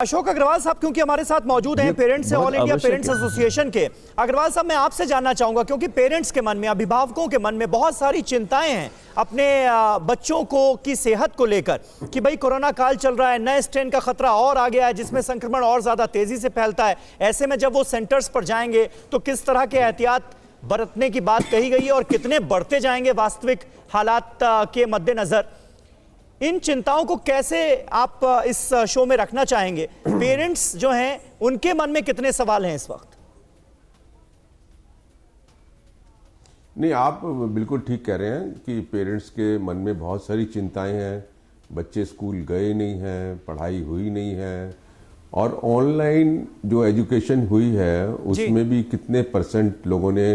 अशोक अग्रवाल साहब क्योंकि हमारे साथ मौजूद हैं, पेरेंट्स से ऑल इंडिया पेरेंट्स एसोसिएशन के। अग्रवाल साहब, मैं आपसे जानना चाहूंगा क्योंकि पेरेंट्स के मन में, अभिभावकों के मन में बहुत सारी चिंताएं हैं अपने बच्चों को की सेहत को लेकर कि भाई कोरोना काल चल रहा है, नए स्ट्रेन का खतरा और आ गया है जिसमें संक्रमण और ज्यादा तेजी से फैलता है। ऐसे में जब वो सेंटर्स पर जाएंगे तो किस तरह के एहतियात बरतने की बात कही गई है और कितने बढ़ते जाएंगे वास्तविक हालात के मद्देनजर। इन चिंताओं को कैसे आप इस शो में रखना चाहेंगे? पेरेंट्स जो हैं उनके मन में कितने सवाल हैं इस वक्त? नहीं, आप बिल्कुल ठीक कह रहे हैं कि पेरेंट्स के मन में बहुत सारी चिंताएं हैं। बच्चे स्कूल गए नहीं हैं, पढ़ाई हुई नहीं है, और ऑनलाइन जो एजुकेशन हुई है उसमें भी कितने परसेंट लोगों ने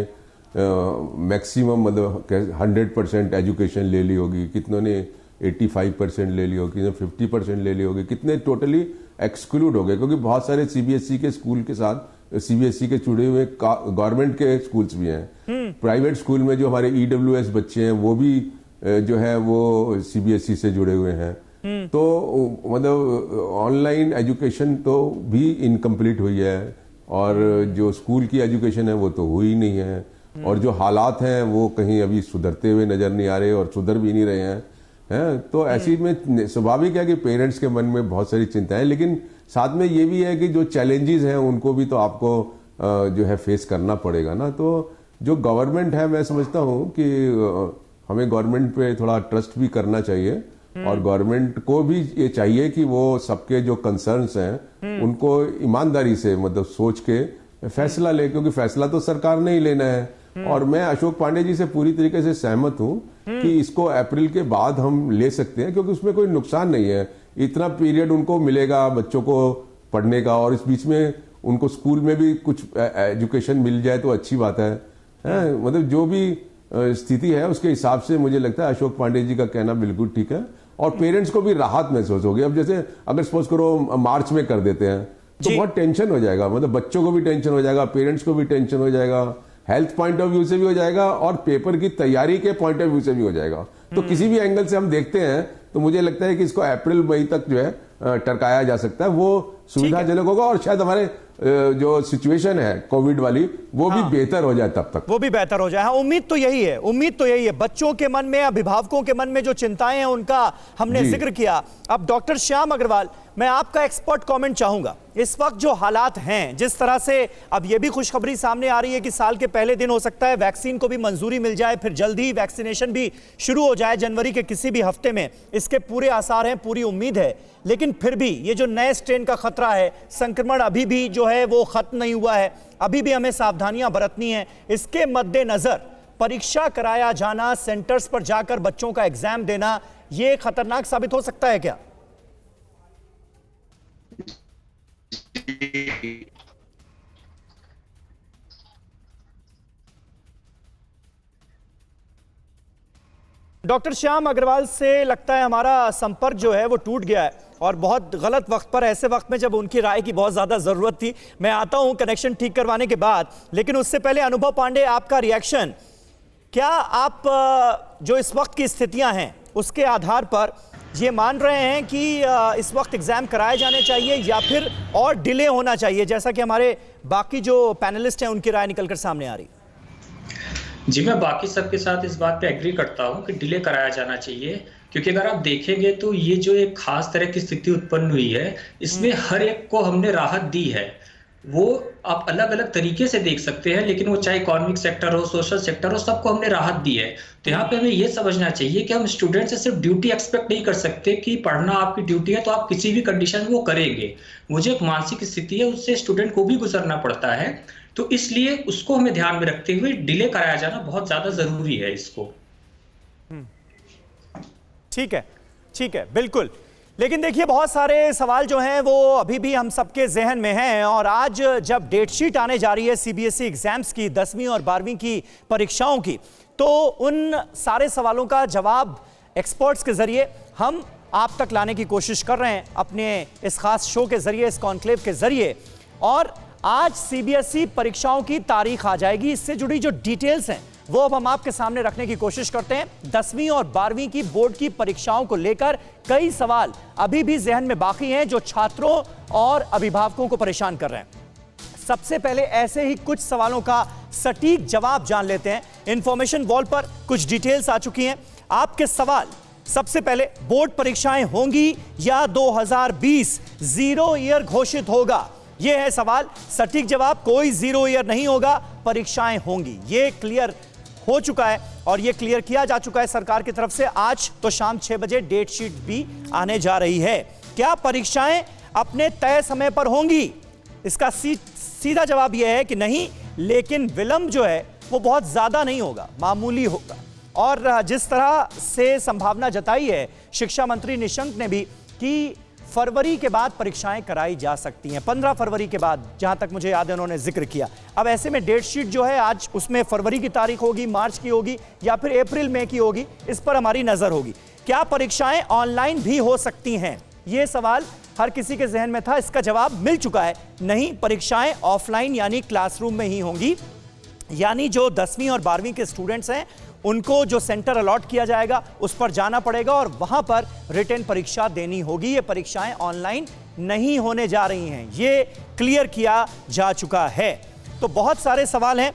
मैक्सिमम मतलब 100% एजुकेशन ले ली होगी, कितनों ने 85% ले ली होगी, 50% ले ली होगी, कितने टोटली एक्सक्लूड हो गए। क्योंकि बहुत सारे सीबीएसई के स्कूल के साथ सीबीएसई के जुड़े हुए गवर्नमेंट के स्कूल्स भी हैं। प्राइवेट स्कूल में जो हमारे ईडब्ल्यूएस बच्चे हैं वो भी जो है वो सीबीएसई से जुड़े हुए हैं। तो मतलब ऑनलाइन एजुकेशन तो भी इनकम्प्लीट हुई है, और जो स्कूल की एजुकेशन है वो तो हुई नहीं है, और जो हालात हैं वो कहीं अभी सुधरते हुए नजर नहीं आ रहे और सुधर भी नहीं रहे हैं। तो ऐसी में स्वाभाविक है कि पेरेंट्स के मन में बहुत सारी चिंताएं हैं, लेकिन साथ में ये भी है कि जो चैलेंजेस हैं उनको भी तो आपको जो है फेस करना पड़ेगा ना। तो जो गवर्नमेंट है, मैं समझता हूं कि हमें गवर्नमेंट पे थोड़ा ट्रस्ट भी करना चाहिए, और गवर्नमेंट को भी ये चाहिए कि वो सबके जो कंसर्न्स हैं उनको ईमानदारी से मतलब सोच के फैसला ले, क्योंकि फैसला तो सरकार ने ही लेना है। और मैं अशोक पांडे जी से पूरी तरीके से सहमत हूं कि इसको अप्रैल के बाद हम ले सकते हैं, क्योंकि उसमें कोई नुकसान नहीं है। इतना पीरियड उनको मिलेगा बच्चों को पढ़ने का, और इस बीच में उनको स्कूल में भी कुछ एजुकेशन मिल जाए तो अच्छी बात है। मतलब जो भी स्थिति है उसके हिसाब से मुझे लगता है अशोक पांडे जी का कहना बिल्कुल ठीक है, और पेरेंट्स को भी राहत महसूस होगी। अब जैसे अगर सपोज करो मार्च में कर देते हैं तो बहुत टेंशन हो जाएगा, मतलब बच्चों को भी टेंशन हो जाएगा, पेरेंट्स को भी टेंशन हो जाएगा, हेल्थ पॉइंट ऑफ व्यू से भी हो जाएगा, और पेपर की तैयारी के पॉइंट ऑफ व्यू से भी हो जाएगा। तो किसी भी एंगल से हम देखते हैं तो मुझे लगता है कि इसको अप्रैल मई तक जो है टरकाया जा सकता है, वो सुविधाजनक होगा, और शायद हमारे जो सिचुएशन है कोविड वाली वो भी बेहतर हो जाए, तब तक वो भी बेहतर हो जाए। हाँ, उम्मीद तो यही है, उम्मीद तो यही है। बच्चों के मन में, अभिभावकों के मन में जो चिंताएं हैं उनका हमने जिक्र किया। अब डॉक्टर श्याम अग्रवाल, मैं आपका एक्सपर्ट कमेंट चाहूंगा। इस वक्त जो हालात हैं, जिस तरह से अब यह भी खुशखबरी सामने आ रही है कि साल के पहले दिन हो सकता है वैक्सीन को भी मंजूरी मिल जाए, फिर जल्द ही वैक्सीनेशन भी शुरू हो जाए जनवरी के किसी भी हफ्ते में, इसके पूरे आसार हैं, पूरी उम्मीद है। लेकिन फिर भी ये जो नए स्ट्रेन का खतरा है, संक्रमण अभी भी जो है वो खत्म नहीं हुआ है, अभी भी हमें सावधानियां बरतनी है। इसके मद्देनजर परीक्षा कराया जाना, सेंटर्स पर जाकर बच्चों का एग्जाम देना, यह खतरनाक साबित हो सकता है क्या? डॉक्टर श्याम अग्रवाल से लगता है हमारा संपर्क जो है वो टूट गया है, और बहुत गलत वक्त पर, ऐसे वक्त में जब उनकी राय की बहुत ज्यादा जरूरत थी। मैं आता हूं कनेक्शन ठीक करवाने के बाद, लेकिन उससे पहले अनुभव पांडे, आपका रिएक्शन क्या? आप जो इस वक्त की स्थितियां हैं उसके आधार पर ये मान रहे हैं कि इस वक्त एग्जाम कराए जाने चाहिए या फिर और डिले होना चाहिए, जैसा कि हमारे बाकी जो पैनलिस्ट हैं उनकी राय निकलकर सामने आ रही? जी, मैं बाकी सबके साथ इस बात पे एग्री करता हूं कि डिले कराया जाना चाहिए, क्योंकि अगर आप देखेंगे तो ये जो एक खास तरह की स्थिति उत्पन्न हुई है, इसमें हर एक को हमने राहत दी है। वो आप अलग अलग तरीके से देख सकते हैं, लेकिन वो चाहे इकोनॉमिक सेक्टर हो, सोशल सेक्टर हो, सबको हमने राहत दी है। तो यहाँ पे हमें ये समझना चाहिए कि हम स्टूडेंट से सिर्फ ड्यूटी एक्सपेक्ट नहीं कर सकते कि पढ़ना आपकी ड्यूटी है तो आप किसी भी कंडीशन में वो करेंगे। वो जो एक मानसिक स्थिति है उससे स्टूडेंट को भी गुजरना पड़ता है, तो इसलिए उसको हमें ध्यान में रखते हुए डिले कराया जाना बहुत ज्यादा जरूरी है इसको। ठीक है, ठीक है, बिल्कुल। लेकिन देखिए, बहुत सारे सवाल जो हैं वो अभी भी हम सबके जहन में हैं, और आज जब डेटशीट आने जा रही है सीबीएसई एग्जाम्स की, 10वीं और 12वीं की परीक्षाओं की, तो उन सारे सवालों का जवाब एक्सपर्ट्स के जरिए हम आप तक लाने की कोशिश कर रहे हैं अपने इस खास शो के जरिए, इस कॉन्क्लेव के जरिए। और आज सीबीएसई परीक्षाओं की तारीख आ जाएगी, इससे जुड़ी जो डिटेल्स हैं वो अब हम आपके सामने रखने की कोशिश करते हैं। 10वीं और 12वीं की बोर्ड की परीक्षाओं को लेकर कई सवाल अभी भी जहन में बाकी हैं जो छात्रों और अभिभावकों को परेशान कर रहे हैं। सबसे पहले ऐसे ही कुछ सवालों का सटीक जवाब जान लेते हैं। इंफॉर्मेशन वॉल पर कुछ डिटेल्स आ चुकी हैं। आपके सवाल, सबसे पहले, बोर्ड परीक्षाएं होंगी या 2020 जीरो ईयर घोषित होगा? यह है सवाल। सटीक जवाब, कोई जीरो ईयर नहीं होगा, परीक्षाएं होंगी। यह क्लियर हो चुका है और यह क्लियर किया जा चुका है सरकार की तरफ से। आज तो शाम 6 बजे डेट शीट भी आने जा रही है। क्या परीक्षाएं अपने तय समय पर होंगी? इसका सीधा जवाब यह है कि नहीं, लेकिन विलंब जो है वो बहुत ज्यादा नहीं होगा, मामूली होगा। और जिस तरह से संभावना जताई है शिक्षा मंत्री निशंक ने भी कि फरवरी के बाद परीक्षाएं कराई जा सकती हैं, 15 फरवरी के बाद, जहां तक मुझे याद है उन्होंने जिक्र किया। अब ऐसे में डेट शीट जो है आज, उसमें फरवरी की तारीख होगी, मार्च की होगी या फिर अप्रैल मई की होगी, इस पर हमारी नजर होगी। क्या परीक्षाएं ऑनलाइन भी हो सकती हैं? यह सवाल हर किसी के जहन में था, इसका जवाब मिल चुका है। नहीं, परीक्षाएं ऑफलाइन यानी क्लासरूम में ही होंगी। यानी जो 10वीं और 12वीं के स्टूडेंट्स हैं उनको जो सेंटर अलॉट किया जाएगा उस पर जाना पड़ेगा और वहां पर रिटन परीक्षा देनी होगी। ये परीक्षाएं ऑनलाइन नहीं होने जा रही हैं, ये क्लियर किया जा चुका है। तो बहुत सारे सवाल हैं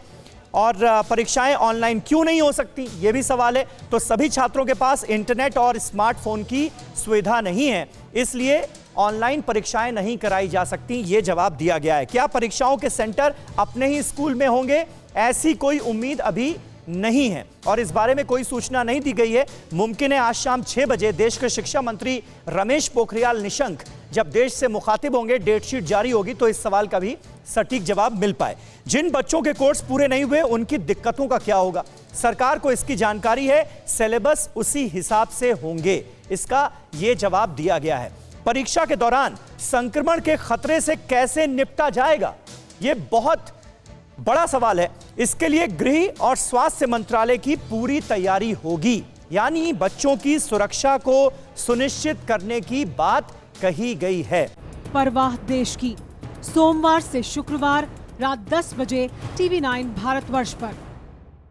और परीक्षाएं ऑनलाइन क्यों नहीं हो सकती, ये भी सवाल है। तो सभी छात्रों के पास इंटरनेट और स्मार्टफोन की सुविधा नहीं है, इसलिए ऑनलाइन परीक्षाएं नहीं कराई जा सकती, ये जवाब दिया गया है। क्या परीक्षाओं के सेंटर अपने ही स्कूल में होंगे? ऐसी कोई उम्मीद अभी नहीं है और इस बारे में कोई सूचना नहीं दी गई है। मुमकिन है आज शाम 6 बजे देश के शिक्षा मंत्री रमेश पोखरियाल निशंक जब देश से मुखातिब होंगे, डेट शीट जारी होगी, तो इस सवाल का भी सटीक जवाब मिल पाए। जिन बच्चों के कोर्स पूरे नहीं हुए उनकी दिक्कतों का क्या होगा? सरकार को इसकी जानकारी है, सिलेबस उसी हिसाब से होंगे, इसका यह जवाब दिया गया है। परीक्षा के दौरान संक्रमण के खतरे से कैसे निपटा जाएगा, यह बहुत बड़ा सवाल है। इसके लिए गृह और स्वास्थ्य मंत्रालय की पूरी तैयारी होगी, यानी बच्चों की सुरक्षा को सुनिश्चित करने की बात कही गई है। परवाह देश की, सोमवार से शुक्रवार रात 10 बजे TV9 भारतवर्ष पर।